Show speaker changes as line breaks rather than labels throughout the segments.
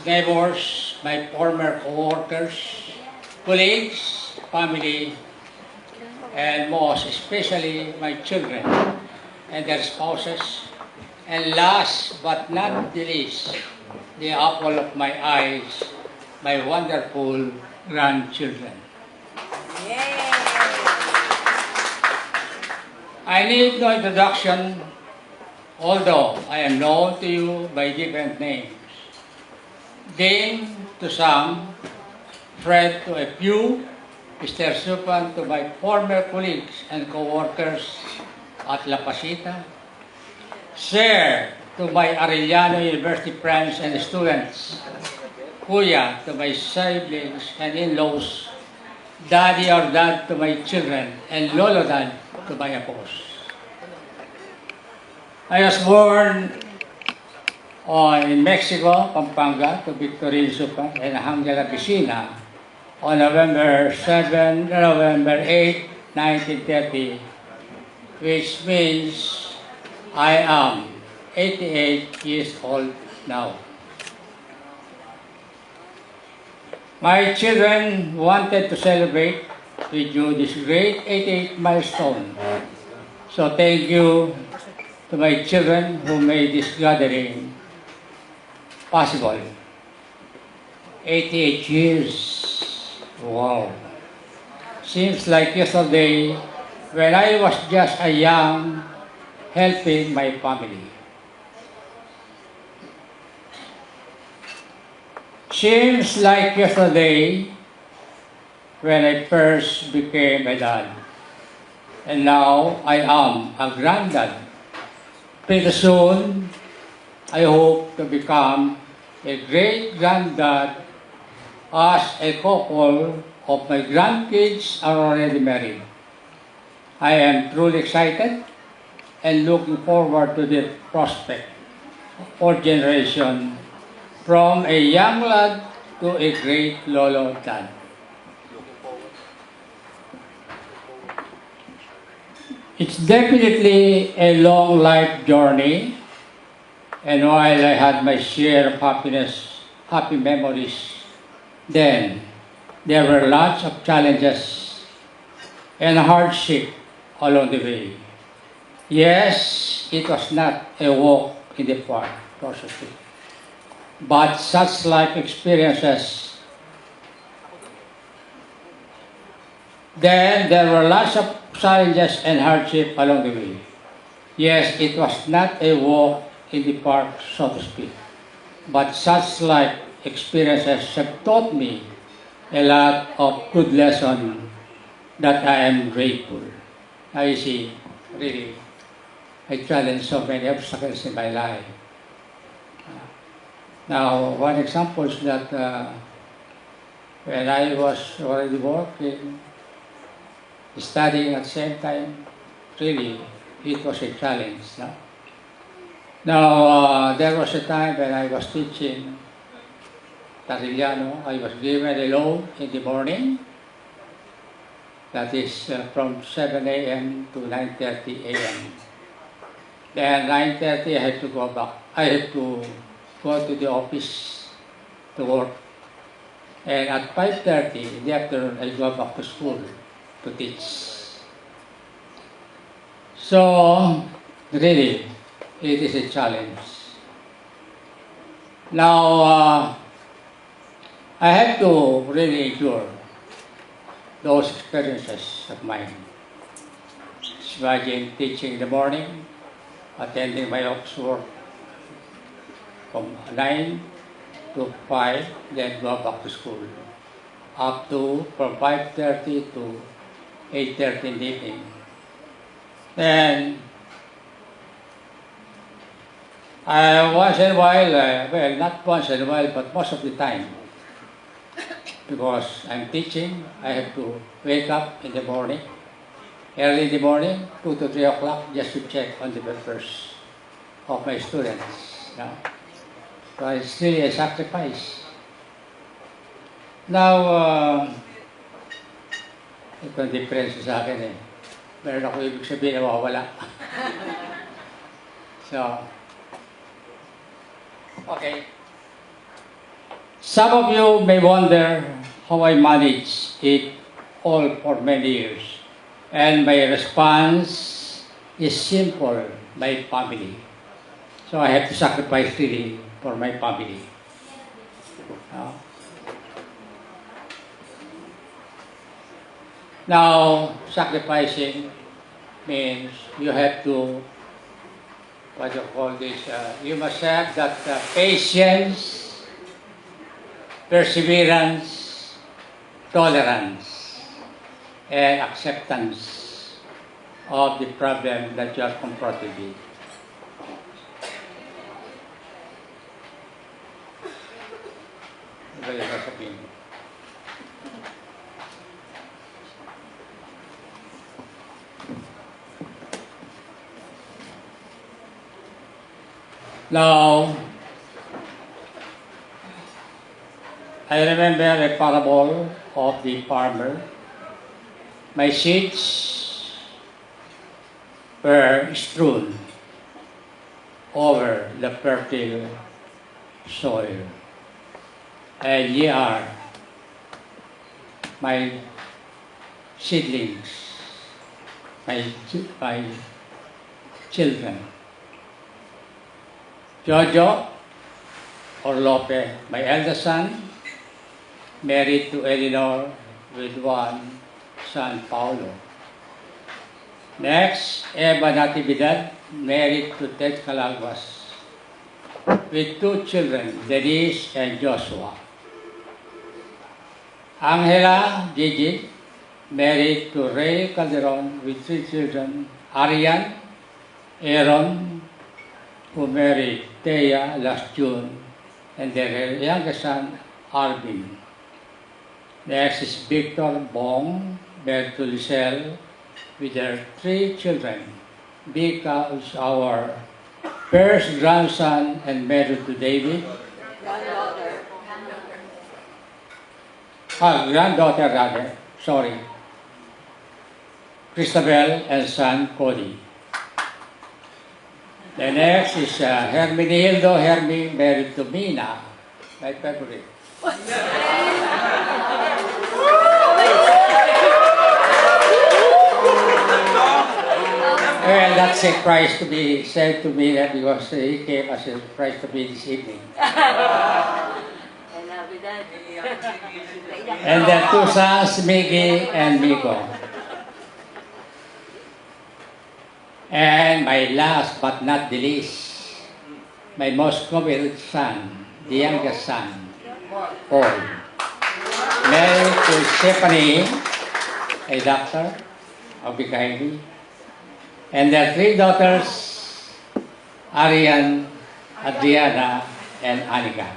neighbors, my former co-workers, colleagues, family, and most especially my children and their spouses, and last but not the least, the apple of my eyes, my wonderful grandchildren.
Yay!
I need no introduction, although I am known to you by different names. Dean to some, Fred to a few, Mr. Supan to my former colleagues and co-workers at La Pasita, Sir to my Arellano University friends and students, Kuya to my siblings and in-laws, Daddy or Dad to my children, and Lolo Dad to my apos. I was born in Mexico, Pampanga, to Victorine Supan and Angela Vicina on November 8, 1930, which means I am 88 years old now. My children wanted to celebrate with you this great 88 milestone. So thank you to my children who made this gathering possible. 88 years. Wow. Seems like yesterday when I was just a young helping my family. Seems like yesterday when I first became a dad. And now I am a granddad. Pretty soon, I hope to become a great-granddad as a couple of my grandkids are already married. I am truly excited and looking forward to the prospect for generation from a young lad to a great lolo dad. It's definitely a long life journey, and while I had my share of happiness, happy memories, then there were lots of challenges and hardship along the way. Yes, it was not a walk in the park, possibly, but such life experiences. Then there were lots of challenges and hardship along the way. Yes, it was not a walk in the park, so to speak, but such life experiences have taught me a lot of good lessons that I am grateful. Now you see, really, I challenged so many obstacles in my life. Now, one example is that when I was already working, studying at the same time, really, it was a challenge. No? Now, there was a time when I was teaching Tarillano. I was given a load in the morning, that is from 7 a.m. to 9:30 a.m. Then 9:30 I had to go back. I had to go to the office to work. And at 5:30 in the afternoon, I go back to school to teach. So, really, it is a challenge. Now, I have to really endure those experiences of mine. Imagine teaching in the morning, attending my office work from 9 to 5, then go back to school. Up to from 5:30 to 8:30 in the evening. And once in a while, well, not once in a while, but most of the time, because I'm teaching, I have to wake up in the morning, early in the morning, 2 to 3 o'clock, just to check on the papers of my students. You know? So it's really a sacrifice. Now, ito ang difference sa akin eh. Meron ako ibig sabihin na mawawala. So, okay. Some of you may wonder how I managed it all for many years. And my response is simple, my family. So I have to sacrifice really for my family. Now, sacrificing means you have to, what you call this, you must have that patience, perseverance, tolerance, and acceptance of the problem that you are confronted with. Ano ba yung sasabihin mo? Now, I remember a parable of the farmer. My seeds were strewn over the fertile soil. And ye are my seedlings, my children. Jojo or Lope, my eldest son, married to Eleanor with one son, Paulo. Next, Eva Natividad, married to Ted Calaguas, with two children, Denise and Joshua. Angela Gigi, married to Ray Calderon, with three children, Arian, Aaron, who married Thea last June, and their youngest son, Arvin. Next is Victor Bong, married to Lisel, with their three children. Vika is our first grandson and married to David. Granddaughter rather, sorry. Christabel and son, Cody. The next is Hermenildo Hermi, married to Mina, my favorite. Well, that's a prize to be said to me because he came as a surprise to me this evening. And the two sons, Miggy and Migo. And my last but not the least, my most coveted son, the youngest son, Paul. Married to Stephanie, a doctor of Bikaini. And their three daughters, Arian, Adriana, and Anika.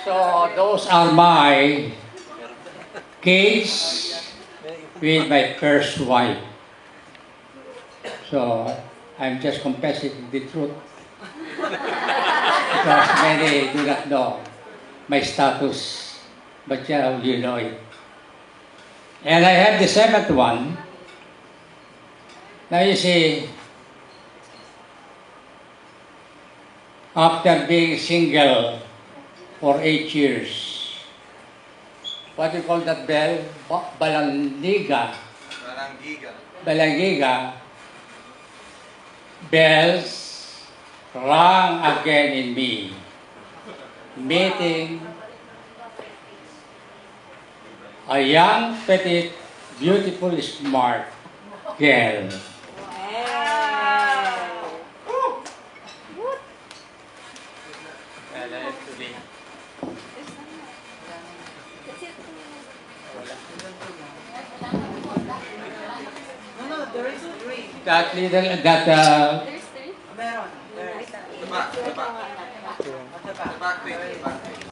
So those are my kids with my first wife. So I'm just confessing the truth because many do not know my status, but you know it. And I have the seventh one. Now you see, after being single for 8 years, what do you call that bell? Balangiga. Balangiga. Bells rang again in me, meeting a young, petite, beautiful, smart girl. That little, that
Meron. There's. At the back. At the back.